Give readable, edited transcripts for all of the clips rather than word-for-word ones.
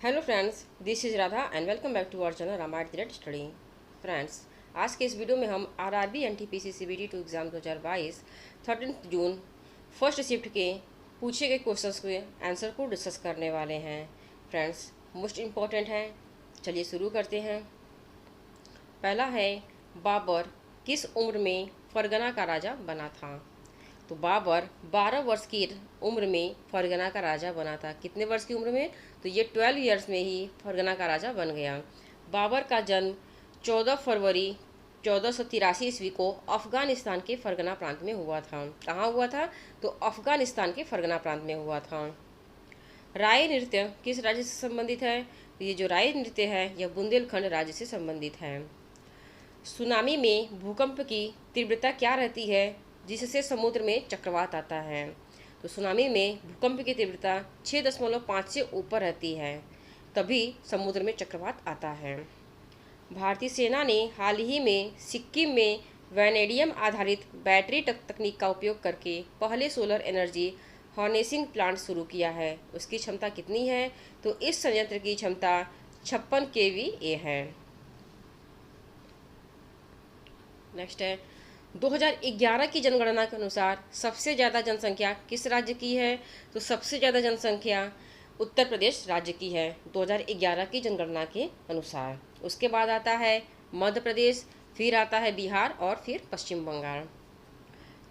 Hello friends, this is Radha and welcome back to our channel Rama at the rate study. Friends, आज के इस video में हम RRB NTPC CBT 2 exam 2022 13 जून first shift के पूछे गए क्वेश्चंस के आंसर को डिस्कस करने वाले हैं। फ्रेंड्स, मोस्ट इम्पॉर्टेंट है, चलिए शुरू करते हैं। पहला है, बाबर किस उम्र में फरगना का राजा बना था? तो बाबर 12 वर्ष की उम्र में फरगना का राजा बना था। कितने वर्ष की उम्र में? तो ये 12 ईयर्स में ही फरगना का राजा बन गया। बाबर का जन्म 14 फरवरी 1483 ईस्वी को अफगानिस्तान के फरगना प्रांत में हुआ था। कहाँ हुआ था? तो अफगानिस्तान के फरगना प्रांत में हुआ था। राय नृत्य किस राज्य से संबंधित है? तो ये जो राय नृत्य है यह बुंदेलखंड राज्य से संबंधित है। सुनामी में भूकंप की तीव्रता क्या रहती है जिससे समुद्र में चक्रवात आता है? तो सुनामी में भूकंप की तीव्रता 6.5 से ऊपर रहती है, तभी समुद्र में चक्रवात आता है। भारतीय सेना ने हाल ही में सिक्किम में वैनेडियम आधारित बैटरी तकनीक का उपयोग करके पहले सोलर एनर्जी हार्नेसिंग प्लांट शुरू किया है। उसकी क्षमता कितनी है? तो इस संयंत्र की क्षमता 56 केवीए है। नेक्स्ट है, 2011 की जनगणना के अनुसार सबसे ज़्यादा जनसंख्या किस राज्य की है? तो सबसे ज़्यादा जनसंख्या उत्तर प्रदेश राज्य की है 2011 की जनगणना के अनुसार। उसके बाद आता है मध्य प्रदेश, फिर आता है बिहार और फिर पश्चिम बंगाल।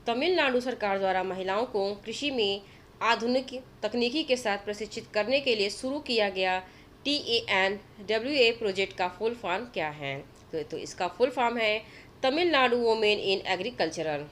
तमिलनाडु सरकार द्वारा महिलाओं को कृषि में आधुनिक तकनीकी के साथ प्रशिक्षित करने के लिए शुरू किया गया TANWA प्रोजेक्ट का फुल फॉर्म क्या है? तो इसका फुल फॉर्म है Tamil Nadu women in agricultural.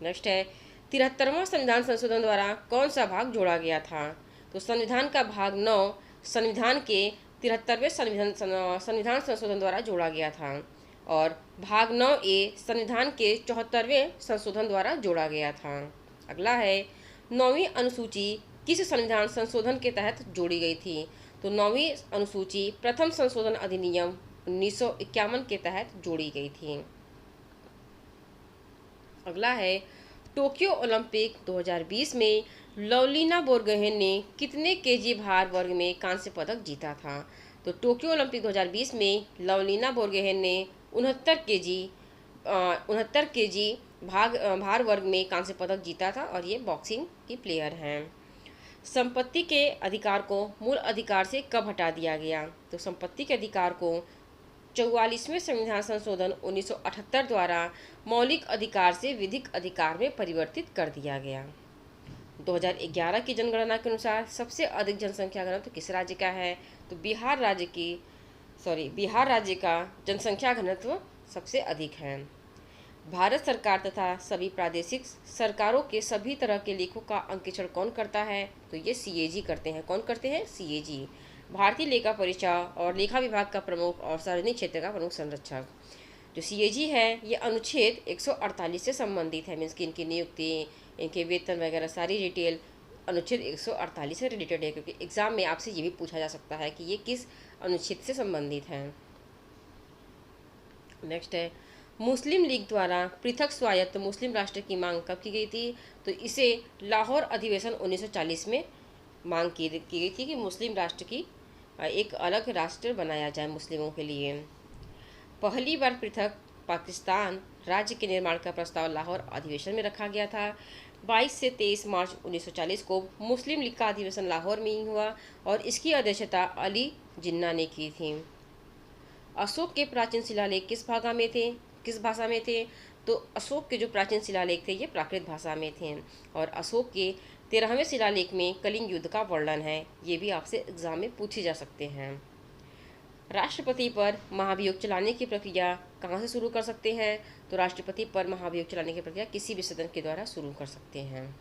Next है, 73वां संविधान संशोधन द्वारा कौन सा भाग जोड़ा गया था? तो संविधान का भाग 9 संविधान के 73वें संविधान संशोधन द्वारा जोड़ा गया था और भाग 9A संविधान के 74वें संशोधन द्वारा जोड़ा गया था। अगला है, 9वीं अनुसूची किस संविधान संशोधन के तहत जोड़ी गई थी? तो 9वीं अनुसूची प्रथम संशोधन अधिनियम 1951 के तहत जोड़ी गई थी। अगला है, टोक्यो ओलंपिक 2020 में लवलीना बोरगोहेन ने कितने केजी भार वर्ग में कांस्य पदक जीता था? तो टोक्यो ओलंपिक 2020 में लवलीना बोरगोहेन ने 69 केजी भार वर्ग में कांस्य पदक जीता था और ये बॉक्सिंग की प्लेयर हैं। संपत्ति के अधिकार को मूल अधिकार से कब हटा दिया गया? तो संपत्ति के अधिकार को 44वें संविधान संशोधन 1978 द्वारा मौलिक अधिकार से विधिक अधिकार में परिवर्तित कर दिया गया। 2011 की जनगणना के अनुसार सबसे अधिक जनसंख्या घनत्व किस राज्य का है? तो बिहार राज्य का जनसंख्या घनत्व सबसे अधिक है। भारत सरकार तथा सभी प्रादेशिक सरकारों के सभी तरह के लेखों का अंकेक्षण कौन करता है? तो ये CAG करते हैं। कौन करते हैं? CAG, भारतीय लेखा परीक्षा और लेखा विभाग का प्रमुख और सार्वजनिक क्षेत्र का प्रमुख संरक्षक। जो CAG है ये अनुच्छेद 148 से संबंधित है, मीन्स कि इनकी नियुक्ति, इनके वेतन वगैरह सारी डिटेल अनुच्छेद 148 से रिलेटेड है, क्योंकि एग्जाम में आपसे ये भी पूछा जा सकता है कि ये किस अनुच्छेद से संबंधित है। नेक्स्ट है, मुस्लिम लीग द्वारा पृथक स्वायत्त मुस्लिम राष्ट्र की मांग कब की गई थी? तो इसे लाहौर अधिवेशन 1940 में मांग की गई थी कि मुस्लिम राष्ट्र की एक अलग राष्ट्र बनाया जाए मुस्लिमों के लिए। पहली बार पृथक पाकिस्तान राज्य के निर्माण का प्रस्ताव लाहौर अधिवेशन में रखा गया था। 22 से 23 मार्च 1940 को मुस्लिम लीग का अधिवेशन लाहौर में ही हुआ और इसकी अध्यक्षता अली जिन्ना ने की थी। अशोक के प्राचीन शिलालेख किस भाषा में थे? तो अशोक के जो प्राचीन शिलालेख थे ये प्राकृत भाषा में थे और अशोक के 13वें शिलालेख में कलिंग युद्ध का वर्णन है। ये भी आपसे एग्जाम में पूछे जा सकते हैं। राष्ट्रपति पर महाभियोग चलाने की प्रक्रिया कहाँ से शुरू कर सकते हैं? तो राष्ट्रपति पर महाभियोग चलाने की प्रक्रिया किसी भी सदन के द्वारा शुरू कर सकते हैं।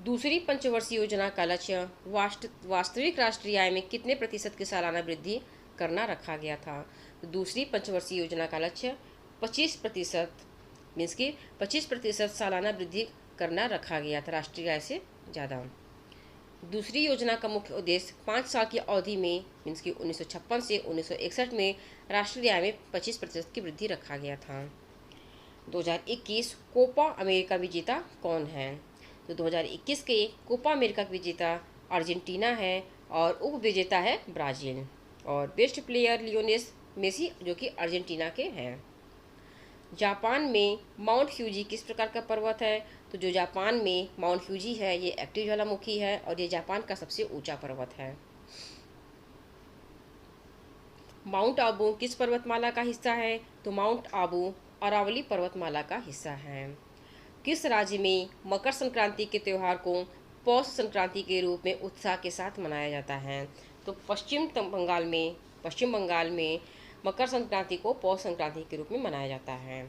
दूसरी पंचवर्षीय योजना का लक्ष्य वास्तविक राष्ट्रीय आय में कितने प्रतिशत की सालाना वृद्धि करना रखा गया था? तो दूसरी पंचवर्षीय योजना का लक्ष्य 25%, मीन्स कि 25% सालाना वृद्धि करना रखा गया था, राष्ट्रीय आय से ज़्यादा। दूसरी योजना का मुख्य उद्देश्य 5 साल की अवधि में, मीन्स कि 1956 से 1961 में राष्ट्रीय आय में 25% की वृद्धि रखा गया था। 2021 कोपा अमेरिका विजेता कौन है? तो 2021 के कोपा अमेरिका का विजेता अर्जेंटीना है और उप विजेता है ब्राज़ील। और बेस्ट प्लेयर लियोनेल मेसी जो कि अर्जेंटीना के हैं। जापान में माउंट फ्यूजी किस प्रकार का पर्वत है? तो जो जापान में माउंट फ्यूजी है ये एक्टिव ज्वालामुखी है और ये जापान का सबसे ऊंचा पर्वत है। माउंट आबू किस पर्वतमाला का हिस्सा है? तो माउंट आबू अरावली पर्वतमाला का हिस्सा है। किस राज्य में मकर संक्रांति के त्यौहार को पौष संक्रांति के रूप में उत्साह के साथ मनाया जाता है? तो पश्चिम बंगाल में मकर संक्रांति को पौष संक्रांति के रूप में मनाया जाता है।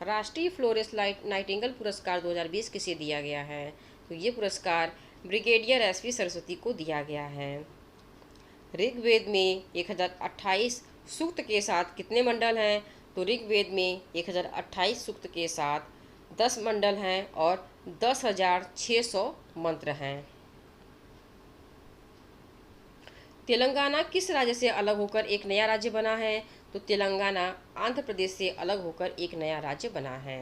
राष्ट्रीय फ्लोरेंस नाइटिंगेल पुरस्कार 2020 किसे दिया गया है? तो ये पुरस्कार ब्रिगेडियर एसवी सरस्वती को दिया गया है। ऋग्वेद में 1028 सूक्त के साथ कितने मंडल हैं? तो ऋग्वेद में 1028 सूक्त के साथ 10 मंडल हैं और 10,600 मंत्र हैं। तेलंगाना किस राज्य से अलग होकर एक नया राज्य बना है? तो तेलंगाना आंध्र प्रदेश से अलग होकर एक नया राज्य बना है।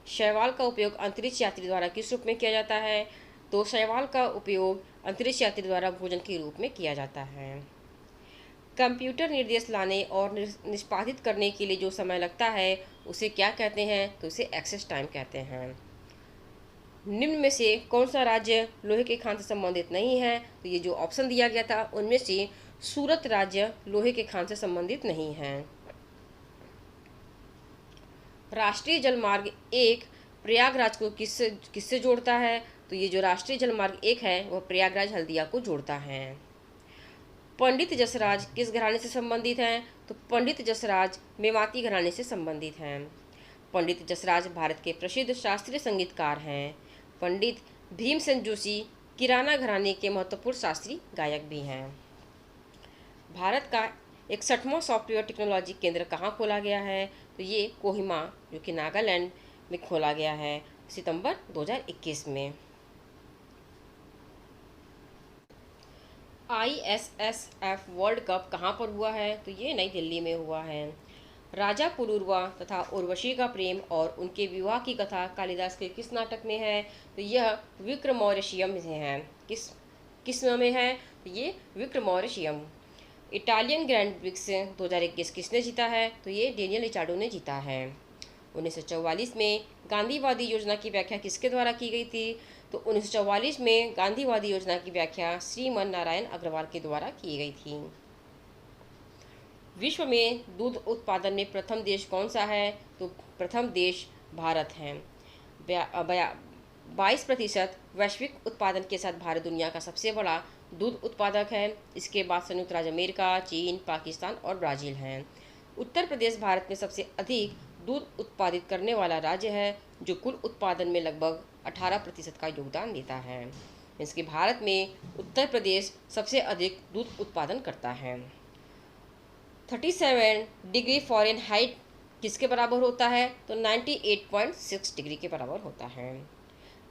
शैवाल का उपयोग अंतरिक्ष यात्री द्वारा किस रूप में किया जाता है? तो शैवाल का उपयोग अंतरिक्ष यात्री द्वारा भोजन के रूप में किया जाता है। कंप्यूटर निर्देश लाने और निष्पादित करने के लिए जो समय लगता है उसे क्या कहते हैं? तो उसे एक्सेस टाइम कहते हैं। निम्न में से कौन सा राज्य लोहे के खान से संबंधित नहीं है? तो ये जो ऑप्शन दिया गया था उनमें से सूरत राज्य लोहे के खान से संबंधित नहीं है। राष्ट्रीय जलमार्ग 1 प्रयागराज को किससे जोड़ता है? तो ये जो राष्ट्रीय जलमार्ग 1 है वह प्रयागराज हल्दिया को जोड़ता है। पंडित जसराज किस घराने से संबंधित हैं? तो पंडित जसराज मेवाती घराने से संबंधित हैं। पंडित जसराज भारत के प्रसिद्ध शास्त्रीय संगीतकार हैं। पंडित भीमसेन जोशी किराना घराने के महत्वपूर्ण शास्त्रीय गायक भी हैं। भारत का 61वां सॉफ्टवेयर टेक्नोलॉजी केंद्र कहाँ खोला गया है? तो ये कोहिमा जो कि नागालैंड में खोला गया है सितंबर 2021 में। ISSF वर्ल्ड कप कहाँ पर हुआ है? तो ये नई दिल्ली में हुआ है। राजा पुरूरवा तथा उर्वशी का प्रेम और उनके विवाह की कथा कालिदास के किस नाटक में है? तो यह विक्रमोर्वशीयम में है। किस में है? तो ये विक्रमोर्वशीयम। इटालियन ग्रैंड प्रिक्स 2021 किसने जीता है? तो ये डेनियल रिचार्डो ने जीता है। 1944 में गांधीवादी योजना की व्याख्या किसके द्वारा की गई थी? तो 1944 में गांधीवादी योजना की व्याख्या श्रीमन नारायण अग्रवाल के द्वारा की गई थी। विश्व में दूध उत्पादन में प्रथम देश कौन सा है? तो प्रथम देश भारत है। 22% वैश्विक उत्पादन के साथ भारत दुनिया का सबसे बड़ा दूध उत्पादक है। इसके बाद संयुक्त राज्य अमेरिका, चीन, पाकिस्तान और ब्राज़ील हैं। उत्तर प्रदेश भारत में सबसे अधिक दूध उत्पादित करने वाला राज्य है जो कुल उत्पादन में लगभग 18% का योगदान देता है। इसके भारत में उत्तर प्रदेश सबसे अधिक दूध उत्पादन करता है। 37 डिग्री फ़ारेनहाइट किसके बराबर होता है? तो 98.6 डिग्री के बराबर होता है।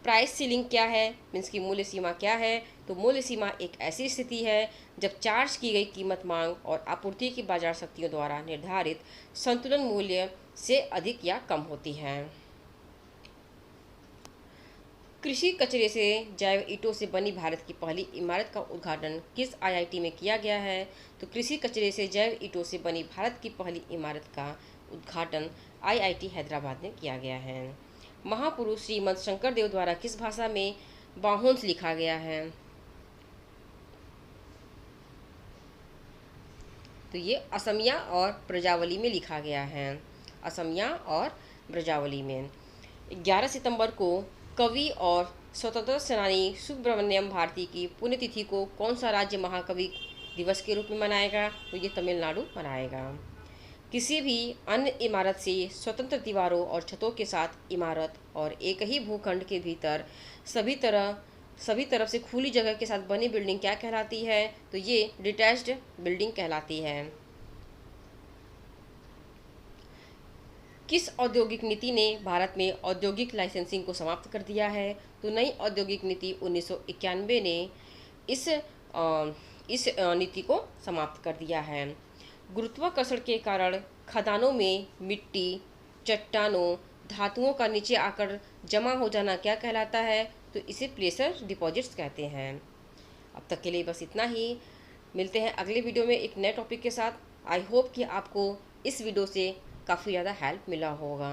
प्राइस सीलिंग क्या है? मीन्स की मूल्य सीमा क्या है? तो मूल्य सीमा एक ऐसी स्थिति है जब चार्ज की गई कीमत मांग और आपूर्ति की बाजार शक्तियों द्वारा निर्धारित संतुलन मूल्य से अधिक या कम होती है। कृषि कचरे से जैव ईंटों से बनी भारत की पहली इमारत का उद्घाटन किस IIT में किया गया है? तो कृषि कचरे से जैव ईंटों से बनी भारत की पहली इमारत का उद्घाटन IIT हैदराबाद में किया गया है। महापुरुष श्रीमद शंकरदेव द्वारा किस भाषा में बाहोंस लिखा गया है? तो ये असमिया और ब्रजावली में लिखा गया है। असमिया और ब्रजावली में। 11 सितंबर को कवि और स्वतंत्रता सेनानी सुब्रमण्यम भारती की पुण्यतिथि को कौन सा राज्य महाकवि दिवस के रूप में मनाएगा? तो ये तमिलनाडु मनाएगा। किसी भी अन्य इमारत से स्वतंत्र दीवारों और छतों के साथ इमारत और एक ही भूखंड के भीतर सभी तरफ से खुली जगह के साथ बनी बिल्डिंग क्या कहलाती है? तो ये डिटैच्ड बिल्डिंग कहलाती है। किस औद्योगिक नीति ने भारत में औद्योगिक लाइसेंसिंग को समाप्त कर दिया है? तो नई औद्योगिक नीति 1991 ने इस नीति को समाप्त कर दिया है। गुरुत्वाकर्षण के कारण खदानों में मिट्टी, चट्टानों, धातुओं का नीचे आकर जमा हो जाना क्या कहलाता है? तो इसे प्लेसर डिपॉजिट्स कहते हैं। अब तक के लिए बस इतना ही। मिलते हैं अगले वीडियो में एक नए टॉपिक के साथ। आई होप कि आपको इस वीडियो से काफ़ी ज़्यादा हेल्प मिला होगा।